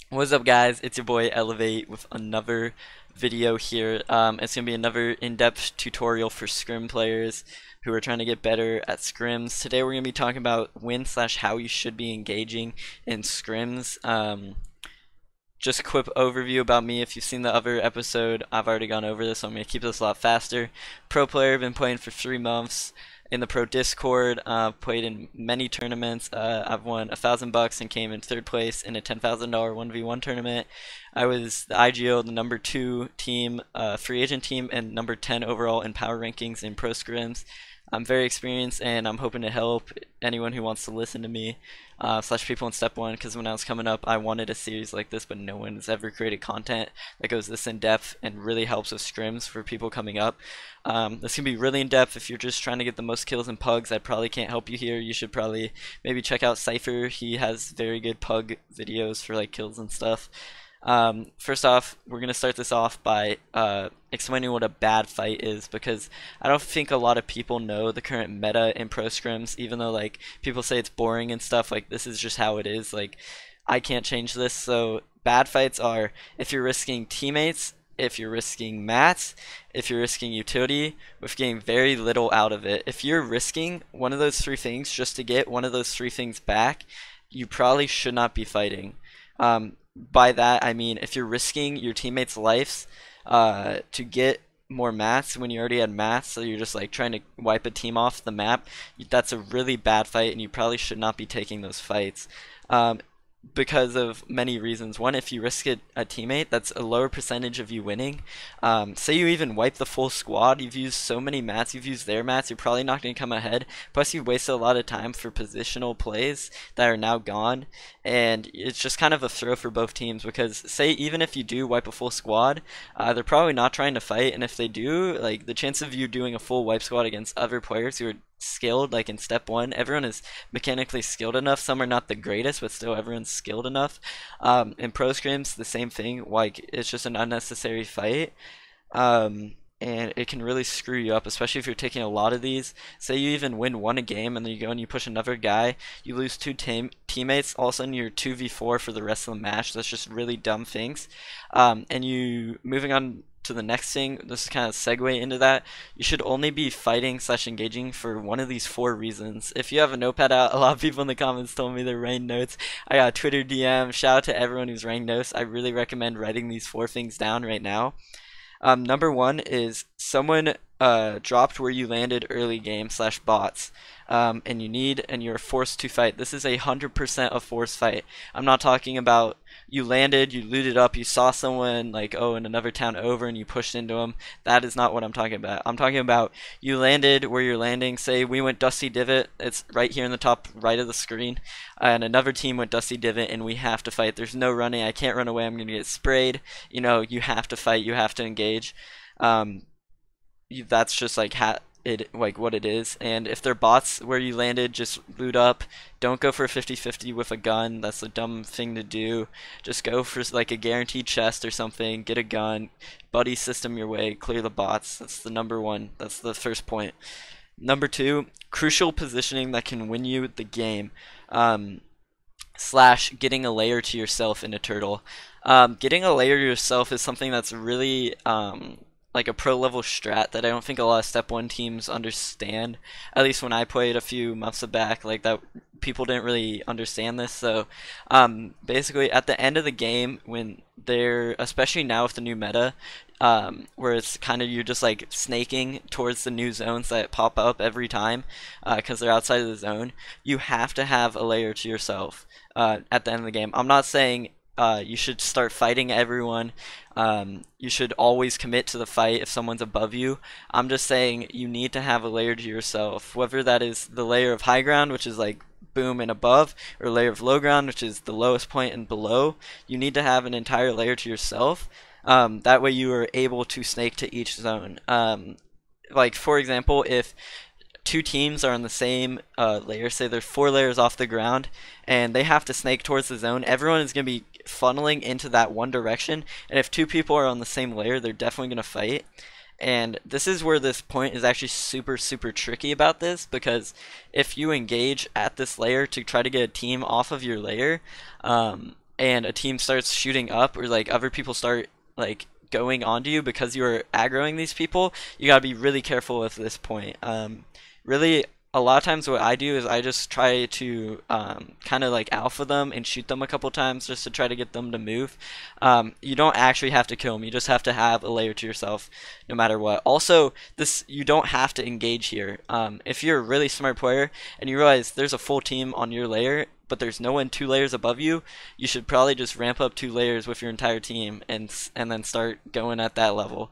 What's up, guys? It's your boy Elevate with another video here. It's gonna be another in-depth tutorial for Scrim players who are trying to get better at scrims. Today we're gonna be talking about when slash how you should be engaging in scrims. Just a quick overview about me. If you've seen the other episode, I've already gone over this, so I'm going to keep this a lot faster. Pro player, been playing for 3 months in the pro Discord. Played in many tournaments. I've won $1,000 and came in third place in a $10,000 1v1 tournament. I was the IGO, the number 2 team, free agent team, and number 10 overall in power rankings in pro scrims. I'm very experienced, and I'm hoping to help anyone who wants to listen to me, slash people in step one, because when I was coming up, I wanted a series like this, but no one has ever created content that goes this in depth and really helps with scrims for people coming up. This can be really in depth if you're just trying to get the most kills and pugs. I probably can't help you here. You should probably maybe check out Cypher. He has very good pug videos for like kills and stuff. First off, we're going to start this off by explaining what a bad fight is, because I don't think a lot of people know the current meta in pro scrims, even though like people say it's boring and stuff. Like, this is just how it is. Like, I can't change this. So bad fights are if you're risking teammates, if you're risking mats, if you're risking utility with getting very little out of it. If you're risking one of those 3 things just to get one of those 3 things back, you probably should not be fighting. By that I mean if you're risking your teammates' lives to get more mats when you already had mats, so you're just like trying to wipe a team off the map, that's a really bad fight, and you probably should not be taking those fights. Because of many reasons. One, if you risk it a teammate, that's a lower percentage of you winning. Say you even wipe the full squad, you've used so many mats, you've used their mats, you're probably not going to come ahead. Plus, you've wasted a lot of time for positional plays that are now gone, and it's just kind of a throw for both teams, because say even if you do wipe a full squad, they're probably not trying to fight, and if they do, like, the chance of you doing a full wipe squad against other players who are skilled, like in step one, everyone is mechanically skilled enough. Some are not the greatest, but still everyone's skilled enough. In pro scrims, the same thing. Like, it's just an unnecessary fight, and it can really screw you up, especially if you're taking a lot of these. Say you even win one a game, and then you go and you push another guy, you lose 2 teammates, all of a sudden you're 2v4 for the rest of the match. That's just really dumb things. And you moving on to the next thing, this is kind of segue into that. You should only be fighting slash engaging for one of these 4 reasons. If you have a notepad out, a lot of people in the comments told me they're writing notes. I got a Twitter DM. Shout out to everyone who's writing notes. I really recommend writing these 4 things down right now. Number 1 is someone dropped where you landed early game slash bots, and you're forced to fight. This is 100% a forced fight. I'm not talking about you landed, you looted up, you saw someone like, oh, in another town over, and you pushed into them. That is not what I'm talking about. I'm talking about you landed where you're landing. Say we went Dusty Divot, it's right here in the top right of the screen, and another team went Dusty Divot, and we have to fight. There's no running. I can't run away. I'm gonna get sprayed. You know, you have to fight. You have to engage. That's just like what it is. And if they're bots where you landed, just loot up. Don't go for a 50-50 with a gun. That's a dumb thing to do. Just go for like a guaranteed chest or something. Get a gun, buddy system your way, clear the bots. That's the number 1. That's the first point. Number 2, crucial positioning that can win you the game. Slash getting a layer to yourself in a turtle. Getting a layer to yourself is something that's really like a pro level strat that I don't think a lot of step 1 teams understand. At least when I played a few months back, like that, people didn't really understand this. So basically at the end of the game, when they're, especially now with the new meta, where it's kind of, you're just like snaking towards the new zones that pop up every time because they're outside of the zone, you have to have a layer to yourself at the end of the game. I'm not saying you should start fighting everyone. You should always commit to the fight if someone's above you. I'm just saying you need to have a layer to yourself, whether that is the layer of high ground, which is like boom and above, or layer of low ground, which is the lowest point and below. You need to have an entire layer to yourself. That way you are able to snake to each zone. Like, for example, if 2 teams are on the same layer, say they're 4 layers off the ground, and they have to snake towards the zone, everyone is going to be funneling into that one direction, and if 2 people are on the same layer, they're definitely going to fight. And this is where this point is actually super tricky about this, because if you engage at this layer to try to get a team off of your layer, and a team starts shooting up, or like other people start like going onto you because you are aggroing these people, you gotta be really careful with this point. Really, a lot of times what I do is I just try to kind of like alpha them and shoot them a couple times just to try to get them to move. You don't actually have to kill them. You just have to have a layer to yourself no matter what. Also, this you don't have to engage here. If you're a really smart player and you realize there's a full team on your layer, but there's no one 2 layers above you, you should probably just ramp up 2 layers with your entire team and then start going at that level.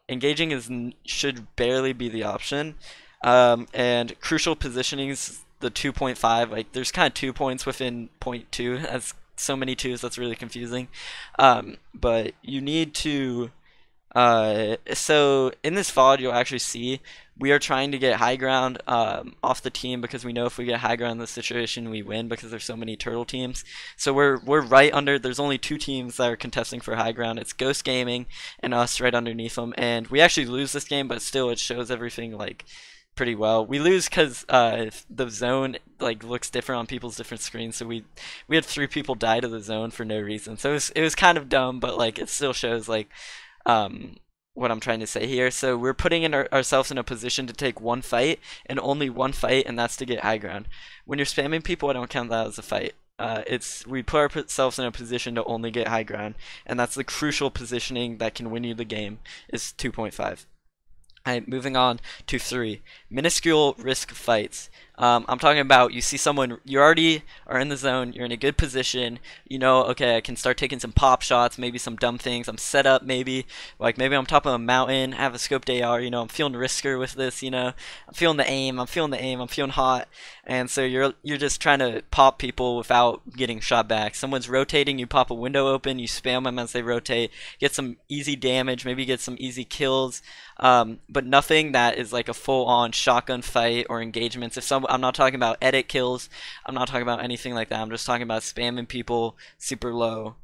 Engaging should barely be the option. And crucial positioning is the 2.5. Like there's kind of 2 points within 0.2. That's so many 2s. That's really confusing. But you need to. So in this VOD, you'll actually see we are trying to get high ground off the team because we know if we get high ground in this situation, we win because there's so many turtle teams. So we're right under. There's only 2 teams that are contesting for high ground. It's Ghost Gaming and us right underneath them. And we actually lose this game, but still it shows everything like pretty well. We lose because the zone like looks different on people's different screens. So we had 3 people die to the zone for no reason. So it was kind of dumb, but like it still shows like what I'm trying to say here. So we're putting ourselves in a position to take 1 fight and only 1 fight, and that's to get high ground. When you're spamming people, I don't count that as a fight. We put ourselves in a position to only get high ground, and that's the crucial positioning that can win you the game. Is 2.5. Alright, moving on to 3. Minuscule risk fights. I'm talking about you see someone, you already are in the zone, you're in a good position, you know, okay, I can start taking some pop shots, maybe some dumb things, I'm set up maybe, like maybe I'm top of a mountain, I have a scoped AR, you know, I'm feeling risker with this, you know, I'm feeling the aim, I'm feeling hot, and so you're just trying to pop people without getting shot back. Someone's rotating, you pop a window open, you spam them as they rotate, get some easy damage, maybe get some easy kills, but nothing that is like a full-on shotgun fight or engagements. I'm not talking about edit kills, I'm not talking about anything like that, I'm just talking about spamming people super low,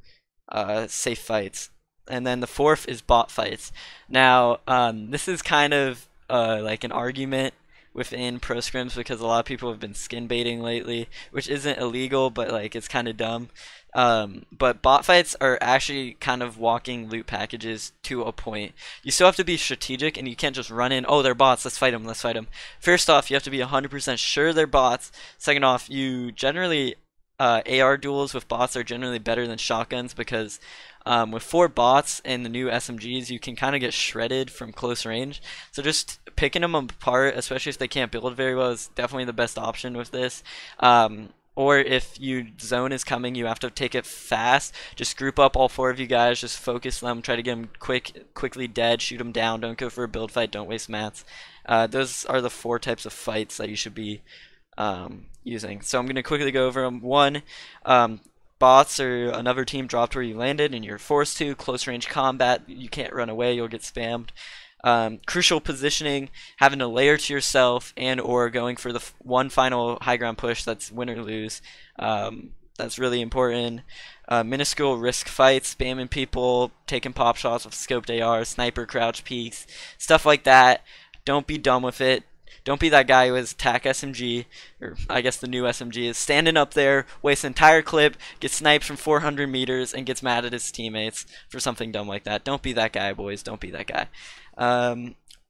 safe fights. And then the 4th is bot fights. Now, this is kind of like an argument within pro scrims because a lot of people have been skin baiting lately, which isn't illegal, but like it's kind of dumb. But bot fights are actually kind of walking loot packages to a point. You still have to be strategic, and you can't just run in, oh, they're bots, let's fight them. First off, you have to be 100% sure they're bots. Second off, you generally, AR duels with bots are generally better than shotguns because with 4 bots and the new SMGs, you can kind of get shredded from close range. So just picking them apart, especially if they can't build very well, is definitely the best option with this. Or if zone is coming, you have to take it fast. Just group up all 4 of you guys, just focus them, try to get them quickly dead, shoot them down, don't go for a build fight, don't waste mats. Those are the 4 types of fights that you should be using. So I'm going to quickly go over them. 1, bots or another team dropped where you landed and you're forced to. Close range combat, you can't run away, you'll get spammed. Crucial positioning, having a layer to yourself, and or going for the one final high ground push that's win or lose. That's really important. Minuscule risk fights, spamming people, taking pop shots with scoped AR, sniper crouch peeks, stuff like that. Don't be dumb with it. Don't be that guy who has attack SMG, or I guess the new SMG is standing up there, wastes an entire clip, gets sniped from 400 meters, and gets mad at his teammates for something dumb like that. Don't be that guy, boys. Don't be that guy.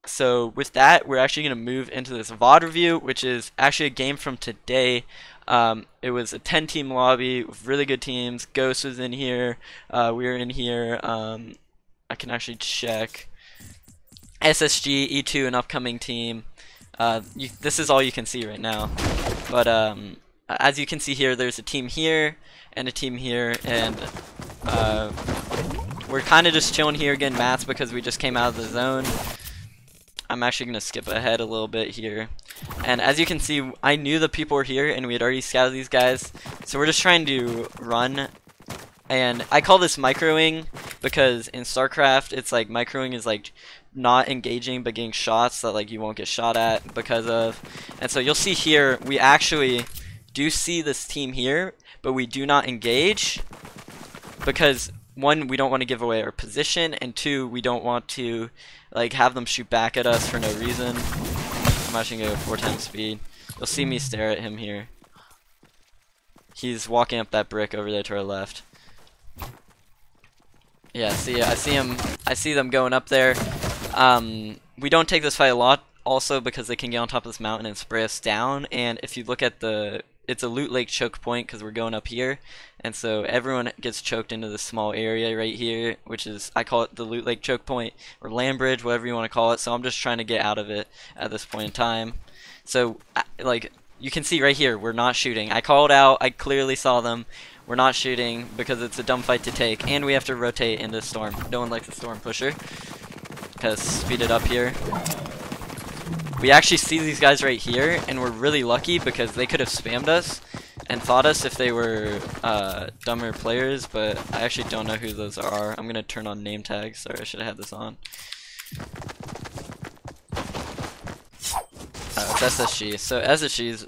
So with that, we're actually going to move into this VOD review, which is actually a game from today. It was a 10-team lobby with really good teams. Ghost was in here. We were in here. I can actually check. SSG, E2, an upcoming team. This is all you can see right now. But as you can see here, there's a team here and a team here, and we're kind of just chilling here getting mats because we just came out of the zone. I'm actually going to skip ahead a little bit here. And as you can see, I knew the people were here and we had already scouted these guys. So we're just trying to run. And I call this microing because in StarCraft, it's like microing is like not engaging but getting shots that like you won't get shot at because of. And so you'll see here, we actually do see this team here, but we do not engage because 1, we don't want to give away our position, and 2, we don't want to like have them shoot back at us for no reason. I'm actually gonna go 4 times speed. You'll see me stare at him here. He's walking up that brick over there to our left. Yeah, see, I see him. I see them going up there. We don't take this fight a lot, also because they can get on top of this mountain and spray us down. And if you look at it's a loot lake choke point because we're going up here, and so everyone gets choked into this small area right here, which is, I call it the loot lake choke point or land bridge, whatever you want to call it. So I'm just trying to get out of it at this point in time. So like you can see right here, we're not shooting. I called out. I clearly saw them. We're not shooting because it's a dumb fight to take, and we have to rotate into storm. No one likes a storm pusher. Because speed it up here. We actually see these guys right here, and we're really lucky because they could have spammed us and fought us if they were dumber players, but I actually don't know who those are. I'm gonna turn on name tags. Sorry, I should have had this on. It's SSG. So SSG is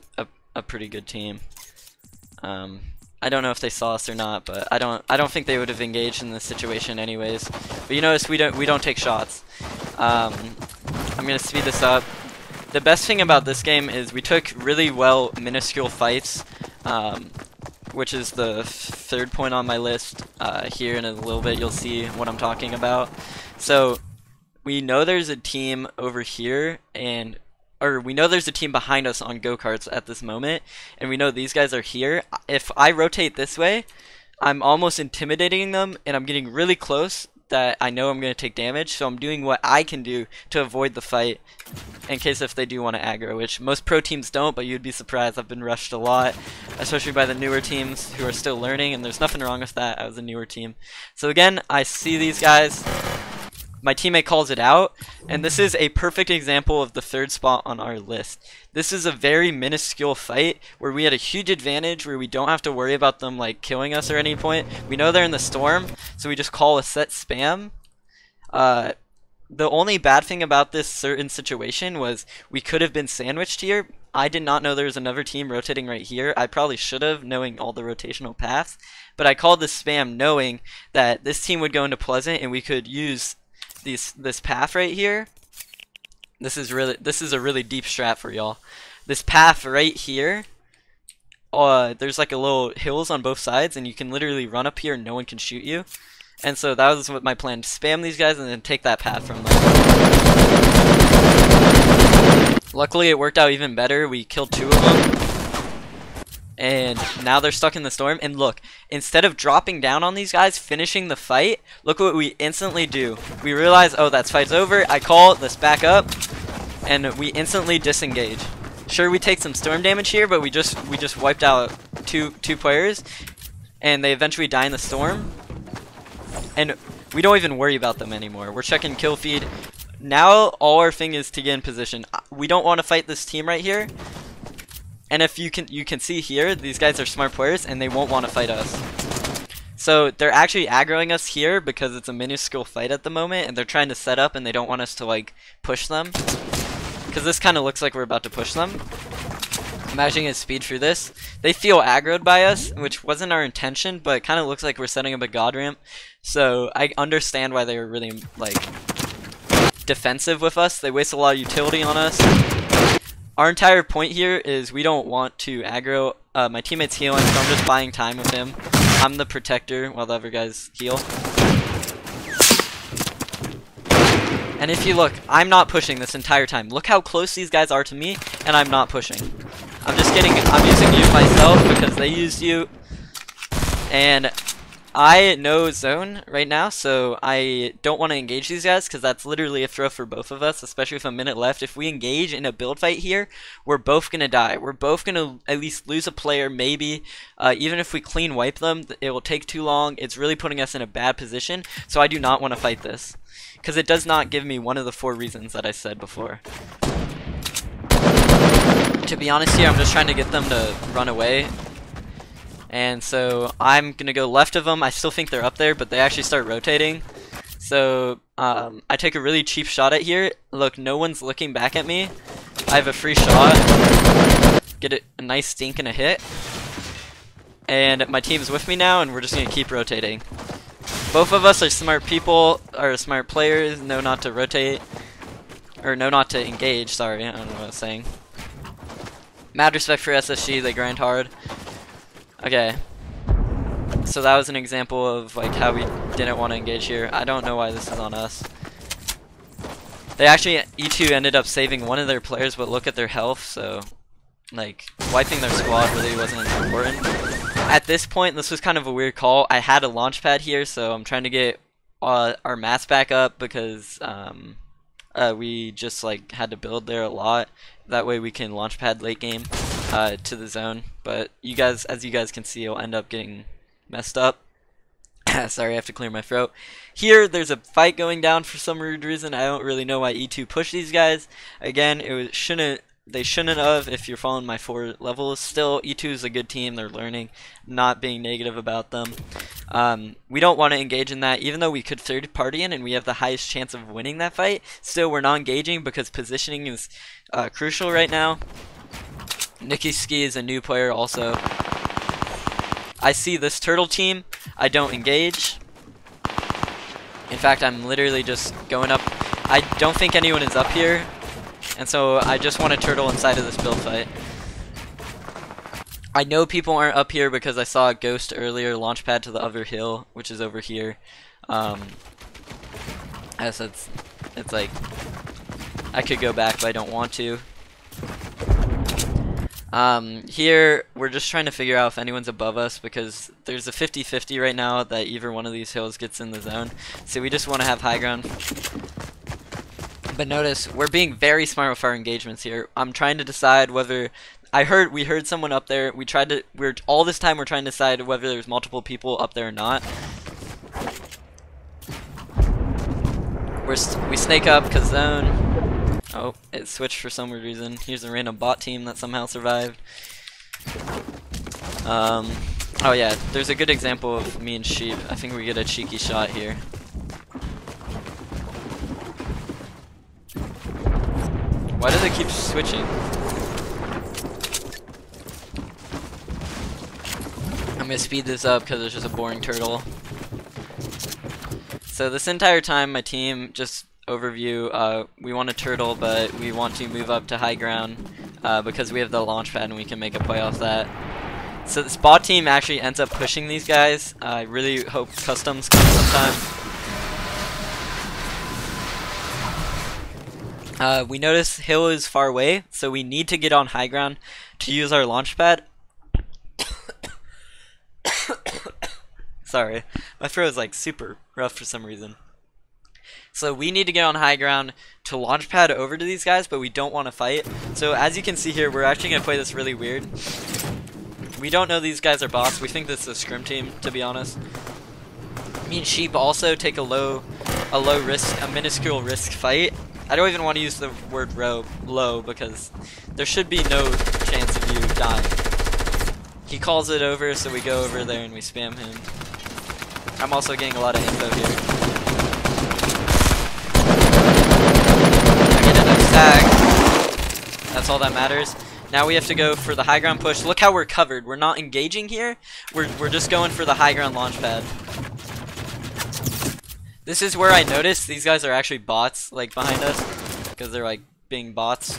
a pretty good team. I don't know if they saw us or not, but I don't think they would have engaged in this situation anyways. But you notice we don't take shots. I'm gonna speed this up. The best thing about this game is we took really minuscule fights, which is the third point on my list. Here in a little bit you'll see what I'm talking about. So we know there's a team over here, or we know there's a team behind us on go-karts at this moment, and we know these guys are here. If I rotate this way, I'm almost intimidating them, and I'm getting really close that I know I'm going to take damage, so I'm doing what I can do to avoid the fight in case if they do want to aggro, which most pro teams don't, but you'd be surprised. I've been rushed a lot, especially by the newer teams who are still learning, and there's nothing wrong with that. I was a newer team. So again, I see these guys. My teammate calls it out, and this is a perfect example of the third spot on our list. This is a very minuscule fight where we had a huge advantage where we don't have to worry about them like killing us at any point. We know they're in the storm, so we just call a set spam. The only bad thing about this certain situation was we could have been sandwiched here. I did not know there was another team rotating right here. I probably should have, knowing all the rotational paths, but I called this spam knowing that this team would go into Pleasant and we could use this path right here. This is a really deep strat for y'all. This path right here, there's like a little hills on both sides, and you can literally run up here and no one can shoot you. And so that was what my plan: spam these guys and then take that path from them. Luckily, it worked out even better. We killed 2 of them. And now they're stuck in the storm. And look, instead of dropping down on these guys, finishing the fight, look what we instantly do. We realize, oh, that fight's over. I call, let's back up, and we instantly disengage. Sure, we take some storm damage here, but we just wiped out two players, and they eventually die in the storm. And we don't even worry about them anymore. We're checking kill feed. Now all our thing is to get in position. We don't want to fight this team right here. And if you can see here, these guys are smart players and they won't want to fight us. So they're actually aggroing us here because it's a minuscule fight at the moment, and they're trying to set up and they don't want us to like push them. Because this kind of looks like we're about to push them. Imagine a speed through this. They feel aggroed by us, which wasn't our intention, but it kind of looks like we're setting up a god ramp. So I understand why they were really like defensive with us. They waste a lot of utility on us. Our entire point here is we don't want to aggro. My teammate's healing, so I'm just buying time with him. I'm the protector while the other guys heal. And if you look, I'm not pushing this entire time. Look how close these guys are to me, and I'm not pushing. I'm using you myself because they used you. And I know zone right now, so I don't want to engage these guys because that's literally a throw for both of us, especially with a minute left. If we engage in a build fight here, we're both going to die. We're both going to at least lose a player, maybe. Even if we clean wipe them, it will take too long. It's really putting us in a bad position, so I do not want to fight this because it does not give me one of the 4 reasons that I said before. To be honest here, I'm just trying to get them to run away. And so I'm going to go left of them. I still think they're up there, but they actually start rotating. So I take a really cheap shot at here. Look, no one's looking back at me. I have a free shot. Get a nice stink and a hit. And my team's with me now, and we're just going to keep rotating. Both of us are smart people, or smart players, know not to rotate. Or know not to engage, sorry, I don't know what I was saying. Mad respect for SSG, they grind hard. Okay, so that was an example of like how we didn't want to engage here. I don't know why this is on us. They actually, E2 ended up saving one of their players, but look at their health, so like wiping their squad really wasn't as important. At this point, this was kind of a weird call. I had a launch pad here, so I'm trying to get our mats back up because we just like had to build there a lot. That way we can launch pad late game to the zone. But you guys, as you guys can see, it'll end up getting messed up. Sorry, I have to clear my throat. Here, there's a fight going down for some weird reason. I don't really know why E2 pushed these guys. Again, they shouldn't have if you're following my 4 levels. Still, E2 is a good team. They're learning, not being negative about them. We don't want to engage in that. Even though we could third party in and we have the highest chance of winning that fight, still we're not engaging because positioning is crucial right now. Nicky Ski is a new player also. I see this turtle team. I don't engage. In fact, I'm literally just going up. I don't think anyone is up here. And so I just want to turtle inside of this build fight. I know people aren't up here because I saw a ghost earlier launch pad to the other hill, which is over here. As it's like I could go back, but I don't want to. Here we're just trying to figure out if anyone's above us because there's a 50-50 right now that either one of these hills gets in the zone. So we just want to have high ground. But notice we're being very smart with our engagements here. I'm trying to decide whether we heard someone up there. All this time we're trying to decide whether there's multiple people up there or not. We snake up because zone. Oh, it switched for some weird reason. Here's a random bot team that somehow survived. Oh yeah, there's a good example of me and Sheep. I think we get a cheeky shot here. Why does it keep switching? I'm gonna speed this up because it's just a boring turtle. So this entire time my team, just overview, we want to turtle but we want to move up to high ground because we have the launch pad and we can make a play off that. So this bot team actually ends up pushing these guys. I really hope customs come sometime. We notice hill is far away, so we need to get on high ground to use our launch pad. Sorry, my throat is like super rough for some reason. So we need to get on high ground to launch pad over to these guys, but we don't want to fight. So as you can see here, we're actually going to play this really weird. We don't know these guys are bots. We think this is a scrim team, to be honest. Me and Sheep also take a minuscule risk fight. I don't even want to use the word low because there should be no chance of you dying. He calls it over, so we go over there and we spam him. I'm also getting a lot of info here. I get enough stag. That's all that matters. Now we have to go for the high ground push. Look how we're covered. We're not engaging here. We're just going for the high ground launch pad. This is where I noticed these guys are actually bots, like behind us, because they're like being bots.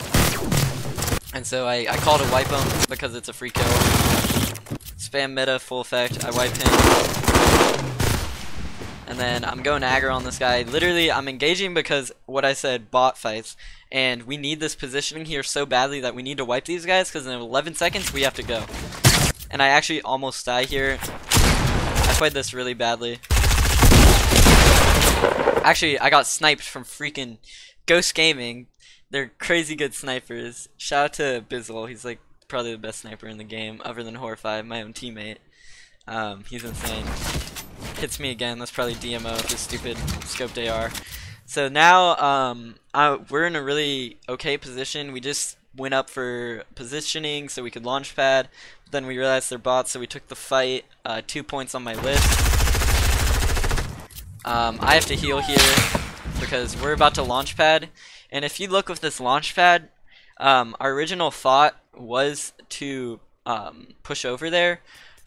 And so I call to wipe them because it's a free kill. Spam meta, full effect. I wipe him. And then I'm going aggro on this guy. Literally, I'm engaging because what I said, bot fights. And we need this positioning here so badly that we need to wipe these guys because in 11 seconds we have to go. And I actually almost die here. I played this really badly. Actually, I got sniped from freaking Ghost Gaming. They're crazy good snipers. Shout out to Bizzle. He's like probably the best sniper in the game other than Horrify, my own teammate. He's insane. Hits me again. That's probably DMO with his stupid scoped AR. So now we're in a really okay position. We just went up for positioning so we could launch pad. But then we realized they're bots, so we took the fight. 2 points on my list. I have to heal here because we're about to launch pad. And if you look with this launch pad, our original thought was to push over there.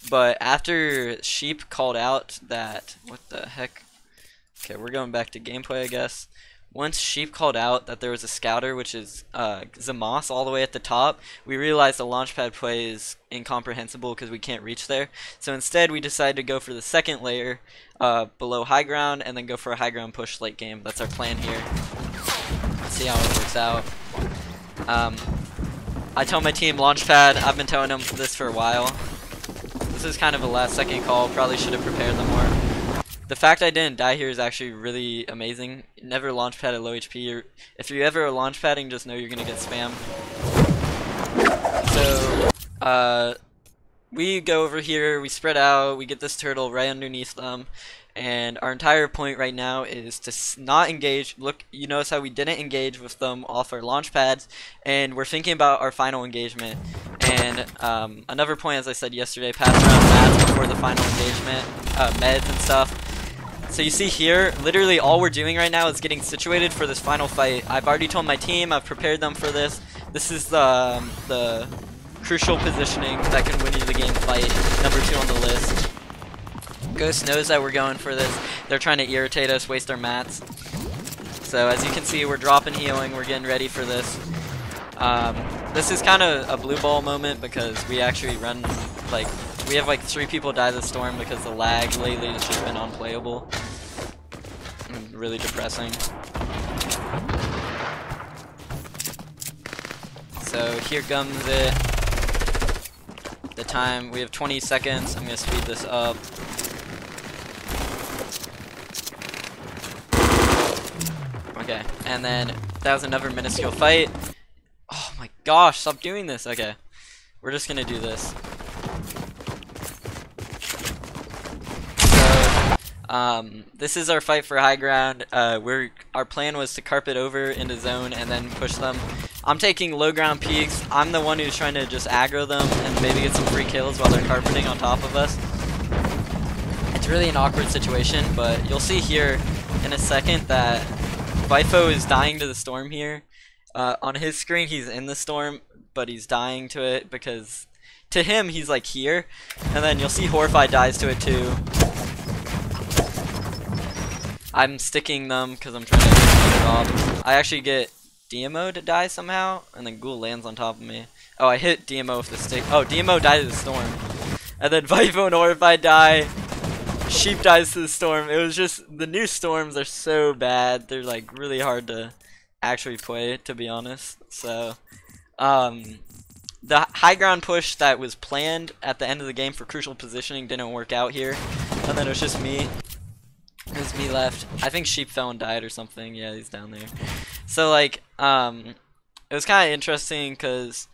But after Sheep called out that, what the heck? Okay, we're going back to gameplay, I guess. once Sheep called out that there was a scouter, which is Zamos all the way at the top, we realized the launchpad play is incomprehensible because we can't reach there. So instead, we decided to go for the second layer below high ground and then go for a high ground push late game. That's our plan here. Let's see how it works out. I tell my team launchpad. I've been telling them this for a while. This is kind of a last second call. Probably should have prepared them more. The fact I didn't die here is actually really amazing. Never launchpad at low HP. If you ever are launchpadding, just know you're gonna get spammed. So we go over here, we spread out, we get this turtle right underneath them, and our entire point right now is to not engage. Look, you notice how we didn't engage with them off our launch pads, and we're thinking about our final engagement. And another point, as I said yesterday, pass around mats before the final engagement, meds and stuff. So you see here, literally all we're doing right now is getting situated for this final fight. I've already told my team, I've prepared them for this. This is the crucial positioning that can win you the game fight, number 2 on the list. Ghost knows that we're going for this. They're trying to irritate us, waste our mats. So as you can see, we're dropping healing, we're getting ready for this. This is kind of a blue ball moment because we actually run, like, we have like 3 people die this storm because the lag lately has just been unplayable. And really depressing. So here comes it. The time, we have 20 seconds. I'm going to speed this up. Okay, and then that was another minuscule fight. Oh my gosh, stop doing this. Okay, we're just going to do this. This is our fight for high ground. Our plan was to carpet over into zone and then push them. I'm taking low ground peaks. I'm the one who's trying to just aggro them and maybe get some free kills while they're carpeting on top of us. It's really an awkward situation, but you'll see here in a second that Vifo is dying to the storm here. On his screen he's in the storm, but he's dying to it because to him he's like here, and then you'll see Horrified dies to it too. I'm sticking them because I'm trying to get it off. I actually get DMO to die somehow, and then Ghoul lands on top of me. Oh, I hit DMO with the stick. Oh, DMO died to the storm. And then Vifo and Horrified die. Sheep dies to the storm. It was just, the new storms are so bad. They're like really hard to actually play, to be honest. So, the high ground push that was planned at the end of the game for crucial positioning didn't work out here. And then it was just me. It was me left. I think Sheep fell and died or something. Yeah, he's down there. So like, it was kind of interesting because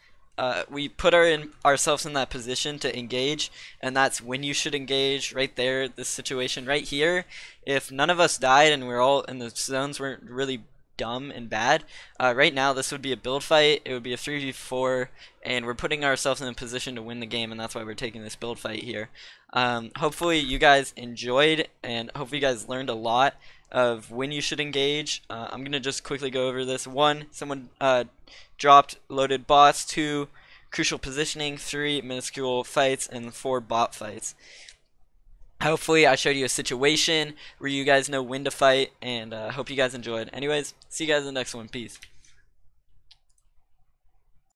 we put ourselves in that position to engage, and that's when you should engage. Right there, this situation right here. If none of us died and we're all in the zones weren't really dumb and bad, right now this would be a build fight. It would be a 3v4, and we're putting ourselves in a position to win the game, and that's why we're taking this build fight here. Hopefully you guys enjoyed, and hopefully you guys learned a lot of when you should engage. I'm gonna just quickly go over this. 1, someone dropped loaded bots. 2, crucial positioning. 3, minuscule fights, and 4, bot fights. Hopefully I showed you a situation where you guys know when to fight, and hope you guys enjoyed. Anyways, see you guys in the next one. Peace.